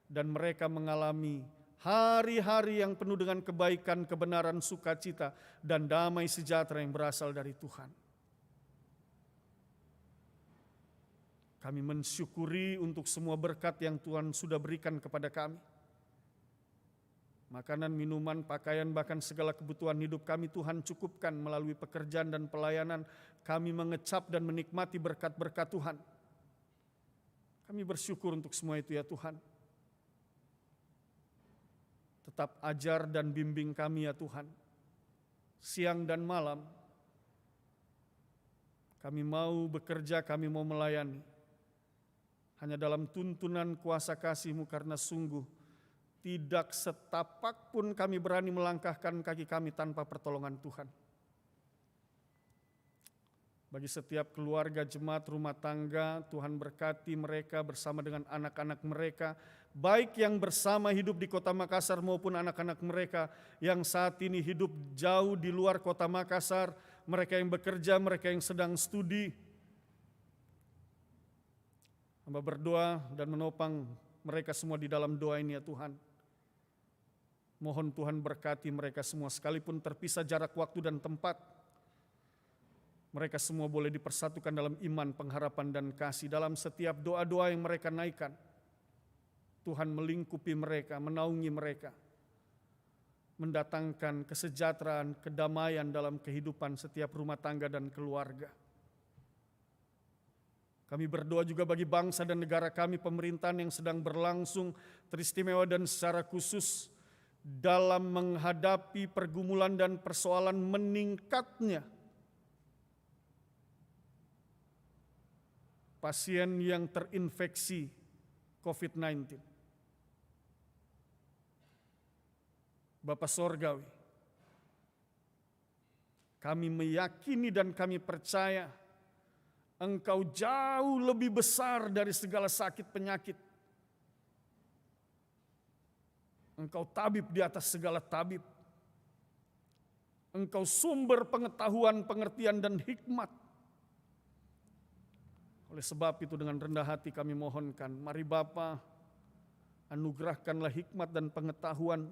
dan mereka mengalami hari-hari yang penuh dengan kebaikan, kebenaran, sukacita, dan damai sejahtera yang berasal dari Tuhan. Kami mensyukuri untuk semua berkat yang Tuhan sudah berikan kepada kami. Makanan, minuman, pakaian, bahkan segala kebutuhan hidup kami Tuhan cukupkan melalui pekerjaan dan pelayanan. Kami mengecap dan menikmati berkat-berkat Tuhan. Kami bersyukur untuk semua itu ya Tuhan. Tetap ajar dan bimbing kami ya Tuhan. Siang dan malam kami mau bekerja, kami mau melayani. Hanya dalam tuntunan kuasa kasih-Mu, karena sungguh tidak setapak pun kami berani melangkahkan kaki kami tanpa pertolongan Tuhan. Bagi setiap keluarga, jemaat, rumah tangga, Tuhan berkati mereka bersama dengan anak-anak mereka, baik yang bersama hidup di kota Makassar maupun anak-anak mereka yang saat ini hidup jauh di luar kota Makassar, mereka yang bekerja, mereka yang sedang studi. Hamba berdoa dan menopang mereka semua di dalam doa ini ya Tuhan. Mohon Tuhan berkati mereka semua, sekalipun terpisah jarak waktu dan tempat. Mereka semua boleh dipersatukan dalam iman, pengharapan, dan kasih. Dalam setiap doa-doa yang mereka naikkan, Tuhan melingkupi mereka, menaungi mereka, mendatangkan kesejahteraan, kedamaian dalam kehidupan setiap rumah tangga dan keluarga. Kami berdoa juga bagi bangsa dan negara kami, pemerintahan yang sedang berlangsung teristimewa dan secara khusus dalam menghadapi pergumulan dan persoalan meningkatnya pasien yang terinfeksi COVID-19. Bapa Sorgawi, kami meyakini dan kami percaya Engkau jauh lebih besar dari segala sakit penyakit. Engkau tabib di atas segala tabib. Engkau sumber pengetahuan, pengertian, dan hikmat. Oleh sebab itu dengan rendah hati kami mohonkan, mari Bapa, anugerahkanlah hikmat dan pengetahuan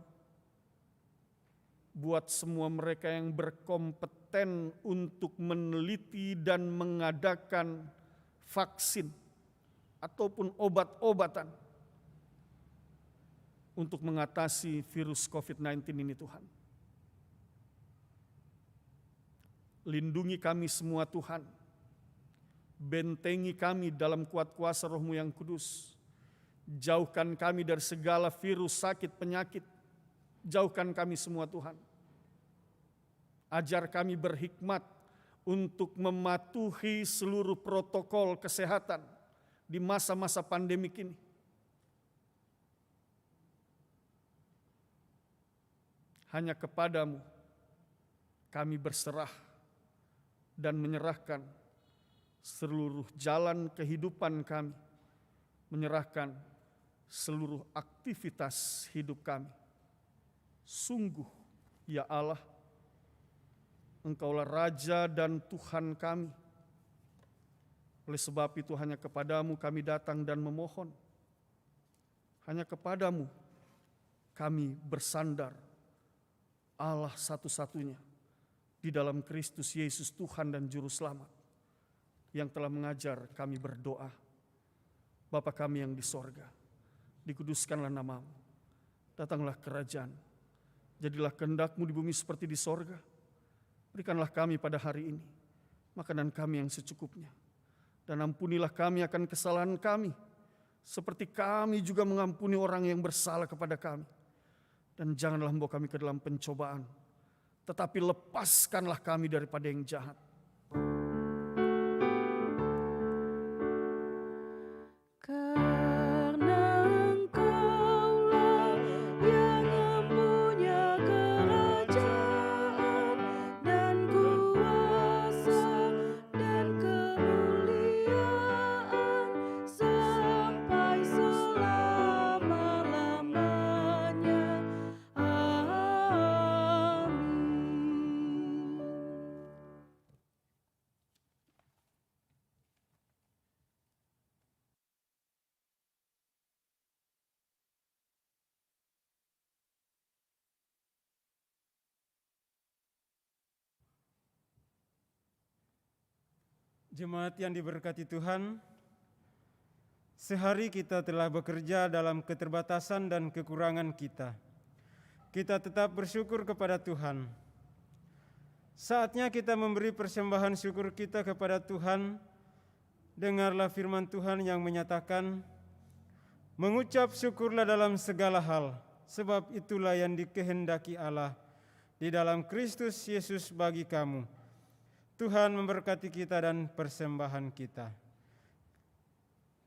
buat semua mereka yang berkompeten untuk meneliti dan mengadakan vaksin ataupun obat-obatan untuk mengatasi virus COVID-19 ini Tuhan. Lindungi kami semua Tuhan. Bentengi kami dalam kuat kuasa Roh-Mu yang kudus. Jauhkan kami dari segala virus, sakit, penyakit. Jauhkan kami semua Tuhan. Ajar kami berhikmat untuk mematuhi seluruh protokol kesehatan di masa-masa pandemik ini. Hanya kepadamu kami berserah dan menyerahkan seluruh jalan kehidupan kami, menyerahkan seluruh aktivitas hidup kami. Sungguh, ya Allah, Engkaulah Raja dan Tuhan kami. Oleh sebab itu hanya kepadamu kami datang dan memohon. Hanya kepadamu kami bersandar, Allah satu-satunya di dalam Kristus Yesus Tuhan dan Juru Selamat yang telah mengajar kami berdoa. Bapa kami yang di sorga, dikuduskanlah namamu, datanglah kerajaan, jadilah kehendak-Mu di bumi seperti di sorga. Berikanlah kami pada hari ini makanan kami yang secukupnya, dan ampunilah kami akan kesalahan kami, seperti kami juga mengampuni orang yang bersalah kepada kami. Dan janganlah membawa kami ke dalam pencobaan, tetapi lepaskanlah kami daripada yang jahat. Jemaat yang diberkati Tuhan, sehari kita telah bekerja dalam keterbatasan dan kekurangan kita. Kita tetap bersyukur kepada Tuhan. Saatnya kita memberi persembahan syukur kita kepada Tuhan. Dengarlah firman Tuhan yang menyatakan, mengucap syukurlah dalam segala hal, sebab itulah yang dikehendaki Allah di dalam Kristus Yesus bagi kamu. Tuhan memberkati kita dan persembahan kita.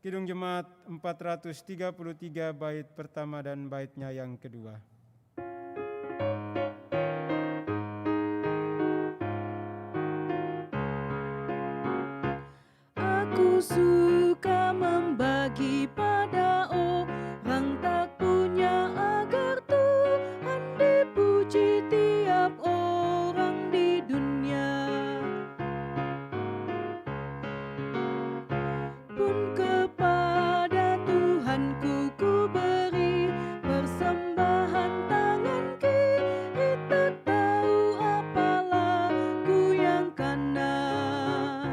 Kidung Jemaat 433 bait pertama dan baitnya yang kedua. Aku suka membagi pada orang tak punya, agar Tuhan dipuji tiap orang di dunia. Pun kepada Tuhanku ku beri persembahan tangan kiri, tak tahu apalah ku yang kanan.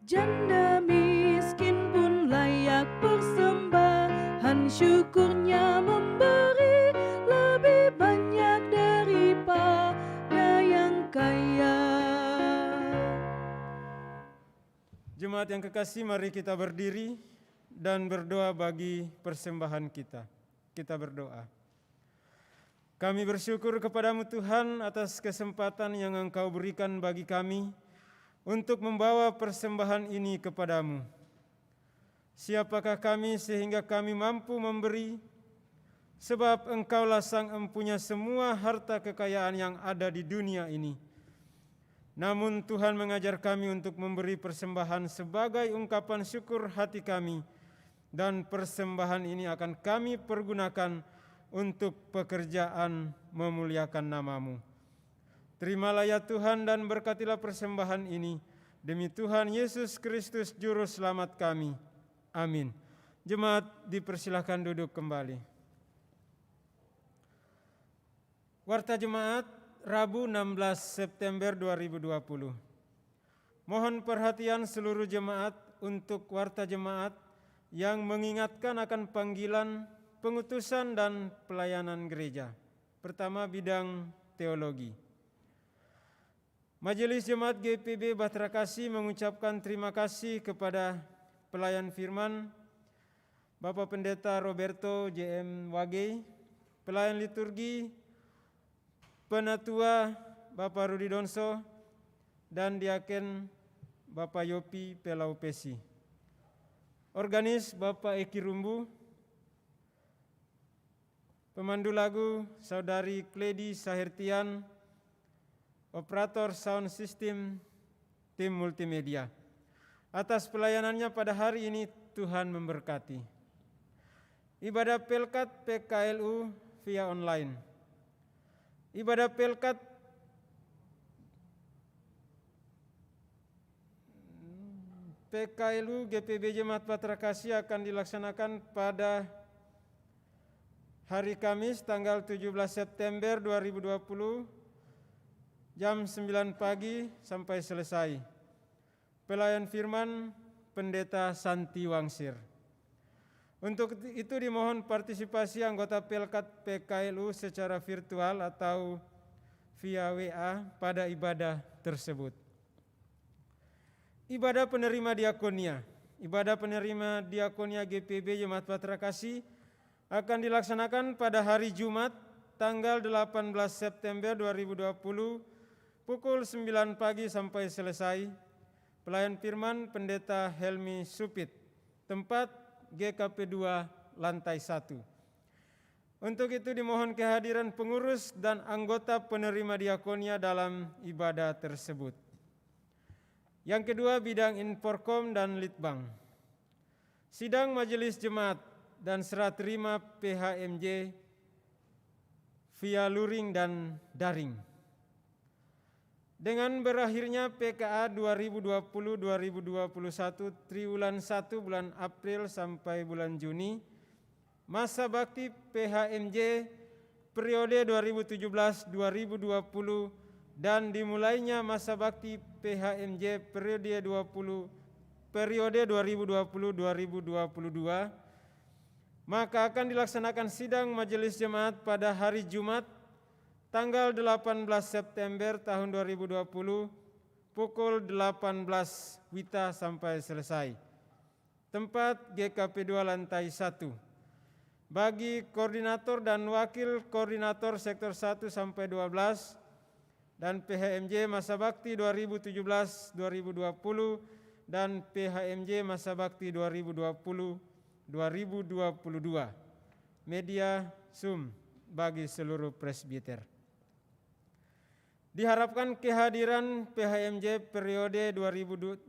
Janda miskin pun layak persembahan syukurnya, memberi lebih banyak daripada yang kaya. Jemaat yang kekasih, mari kita berdiri dan berdoa bagi persembahan kita. Kita berdoa. Kami bersyukur kepadamu Tuhan atas kesempatan yang Engkau berikan bagi kami untuk membawa persembahan ini kepadamu. Siapakah kami sehingga kami mampu memberi? Sebab Engkaulah Sang Empunya semua harta kekayaan yang ada di dunia ini. Namun Tuhan mengajar kami untuk memberi persembahan sebagai ungkapan syukur hati kami, dan persembahan ini akan kami pergunakan untuk pekerjaan memuliakan nama-Mu. Terimalah ya Tuhan dan berkatilah persembahan ini, demi Tuhan Yesus Kristus Juru Selamat kami. Amin. Jemaat dipersilahkan duduk kembali. Warta Jemaat Rabu 16 September 2020. Mohon perhatian seluruh jemaat untuk warta jemaat yang mengingatkan akan panggilan, pengutusan dan pelayanan gereja. Pertama, bidang teologi. Majelis Jemaat GPB Bahtera Kasih mengucapkan terima kasih kepada pelayan firman Bapak Pendeta Roberto JM Wage, pelayan liturgi Penatua Bapak Rudi Donso, dan Diaken Bapak Yopi Pelaupesi. Organis Bapak Eki Rumbu, pemandu lagu Saudari Kledi Sahertian, operator sound system, tim multimedia. Atas pelayanannya pada hari ini Tuhan memberkati. Ibadah Pelkat PKLU via online. Ibadah Pelkat PKLU GPB Jemaat Bahtera Kasih akan dilaksanakan pada hari Kamis tanggal 17 September 2020 jam 9 pagi sampai selesai. Pelayan Firman Pendeta Santi Wangsir. Untuk itu dimohon partisipasi anggota Pelkat PKLU secara virtual atau via WA pada ibadah tersebut. Ibadah penerima diakonia. Ibadah penerima diakonia GPB Jemaat Bahtera Kasih akan dilaksanakan pada hari Jumat tanggal 18 September 2020 pukul 9 pagi sampai selesai. Pelayan Firman Pendeta Helmi Supit. Tempat GKP 2 lantai 1. Untuk itu dimohon kehadiran pengurus dan anggota penerima diakonia dalam ibadah tersebut. Yang kedua, bidang Inforkom dan Litbang. Sidang Majelis Jemaat dan serah terima PHMJ via luring dan daring. Dengan berakhirnya PKA 2020-2021 triwulan 1 bulan April sampai bulan Juni, masa bakti PHMJ periode 2017-2020 dan dimulainya masa bakti PHMJ periode 2020-2022, maka akan dilaksanakan sidang Majelis Jemaat pada hari Jumat tanggal 18 September tahun 2020 pukul 18 WITA sampai selesai. Tempat GKP 2 lantai 1. Bagi koordinator dan wakil koordinator sektor 1 sampai 12 dan PHMJ masa bakti 2017-2020 dan PHMJ masa bakti 2020-2022. Media Zoom bagi seluruh presbiter. Diharapkan kehadiran PHMJ periode 2017-2020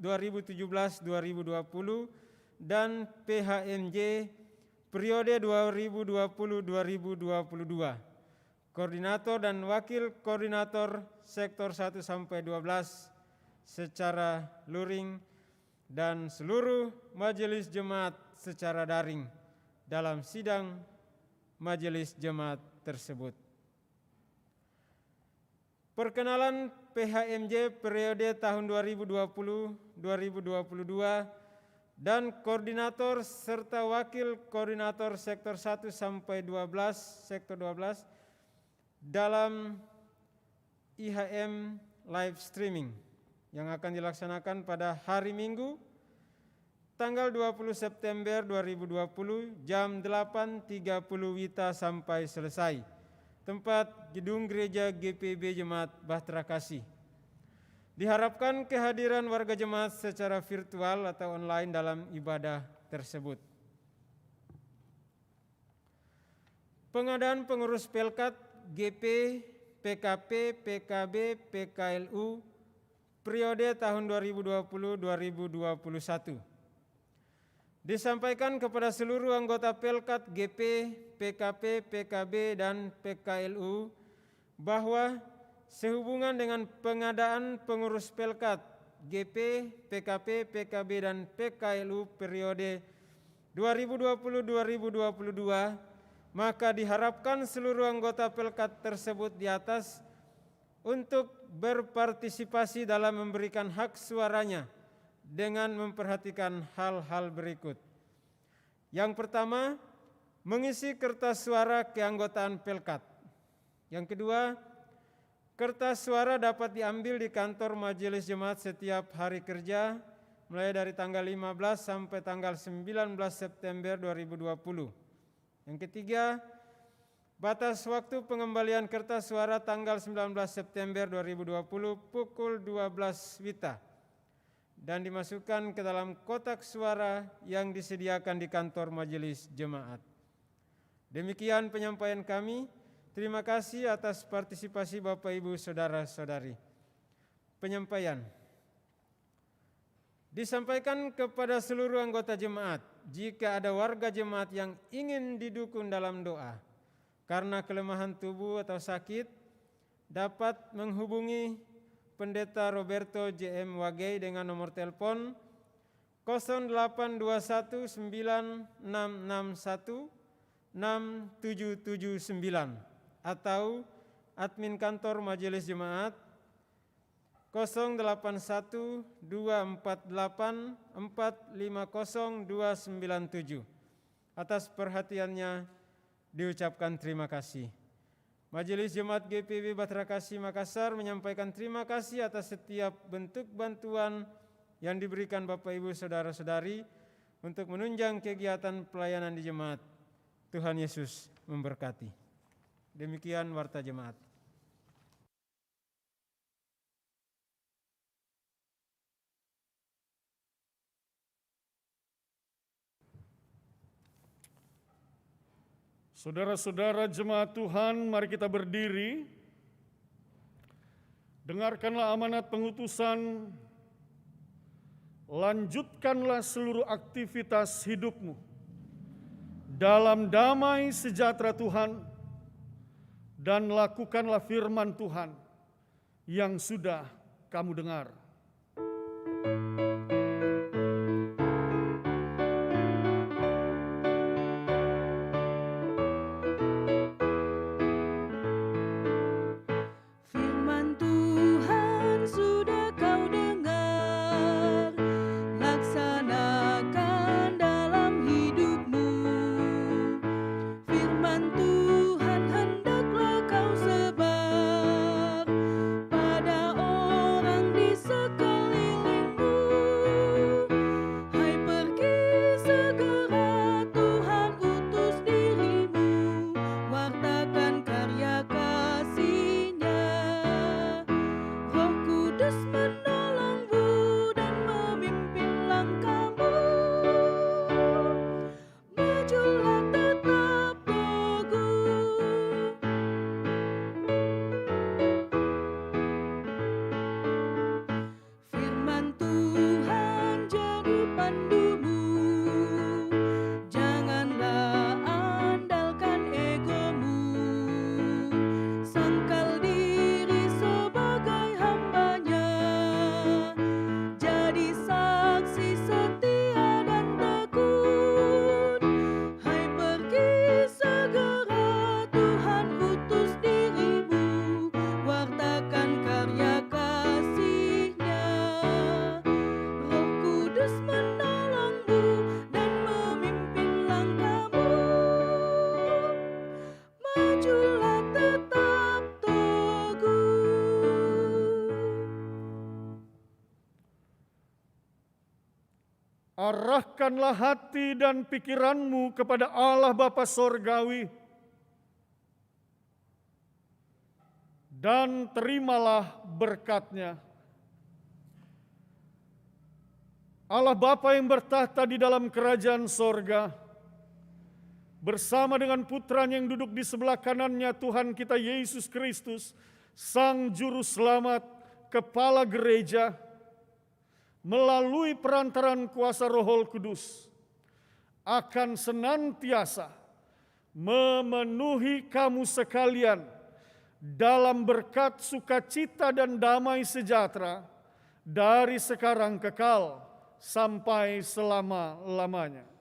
dan PHMJ periode 2020-2022. Koordinator dan wakil koordinator sektor 1 sampai 12 secara luring dan seluruh majelis jemaat secara daring dalam sidang majelis jemaat tersebut. Perkenalan PHMJ periode tahun 2020-2022 dan koordinator serta wakil koordinator sektor 1 sampai 12 sektor 12 dalam IHM live streaming yang akan dilaksanakan pada hari Minggu tanggal 20 September 2020 jam 8.30 WITA sampai selesai. Tempat Gedung Gereja GPB Jemaat Bahtera Kasih. Diharapkan kehadiran warga jemaat secara virtual atau online dalam ibadah tersebut. Pengadaan pengurus Pelkat GP, PKP, PKB, PKLU periode tahun 2020-2021. Disampaikan kepada seluruh anggota Pelkat GP, PKP, PKB, dan PKLU bahwa sehubungan dengan pengadaan pengurus Pelkat GP, PKP, PKB, dan PKLU periode 2020-2022, maka diharapkan seluruh anggota Pelkat tersebut di atas untuk berpartisipasi dalam memberikan hak suaranya dengan memperhatikan hal-hal berikut. Yang pertama, mengisi kertas suara keanggotaan Pelkat. Yang kedua, kertas suara dapat diambil di kantor Majelis Jemaat setiap hari kerja mulai dari tanggal 15 sampai tanggal 19 September 2020. Yang ketiga, batas waktu pengembalian kertas suara tanggal 19 September 2020 pukul 12 WITA dan dimasukkan ke dalam kotak suara yang disediakan di kantor Majelis Jemaat. Demikian penyampaian kami. Terima kasih atas partisipasi Bapak Ibu Saudara-saudari. Penyampaian. Disampaikan kepada seluruh anggota jemaat, jika ada warga jemaat yang ingin didukung dalam doa karena kelemahan tubuh atau sakit, dapat menghubungi Pendeta Roberto JM Wagei dengan nomor telepon 0821 9661 6779 atau admin kantor Majelis Jemaat 081 248 450 297. Atas perhatiannya diucapkan terima kasih. Majelis Jemaat GPIB Bahtera Kasih Makassar menyampaikan terima kasih atas setiap bentuk bantuan yang diberikan Bapak Ibu Saudara-saudari untuk menunjang kegiatan pelayanan di jemaat. Tuhan Yesus memberkati. Demikian warta jemaat. Saudara-saudara jemaat Tuhan, mari kita berdiri. Dengarkanlah amanat pengutusan. Lanjutkanlah seluruh aktivitas hidupmu dalam damai sejahtera Tuhan, dan lakukanlah firman Tuhan yang sudah kamu dengar. Arahkanlah hati dan pikiranmu kepada Allah Bapa Sorgawi, dan terimalah berkat-Nya. Allah Bapa yang bertahta di dalam kerajaan sorga, bersama dengan Putra-Nya yang duduk di sebelah kanannya, Tuhan kita Yesus Kristus, Sang Juru Selamat, Kepala Gereja, melalui perantaran kuasa Roh Kudus, akan senantiasa memenuhi kamu sekalian dalam berkat sukacita dan damai sejahtera dari sekarang kekal sampai selama-lamanya.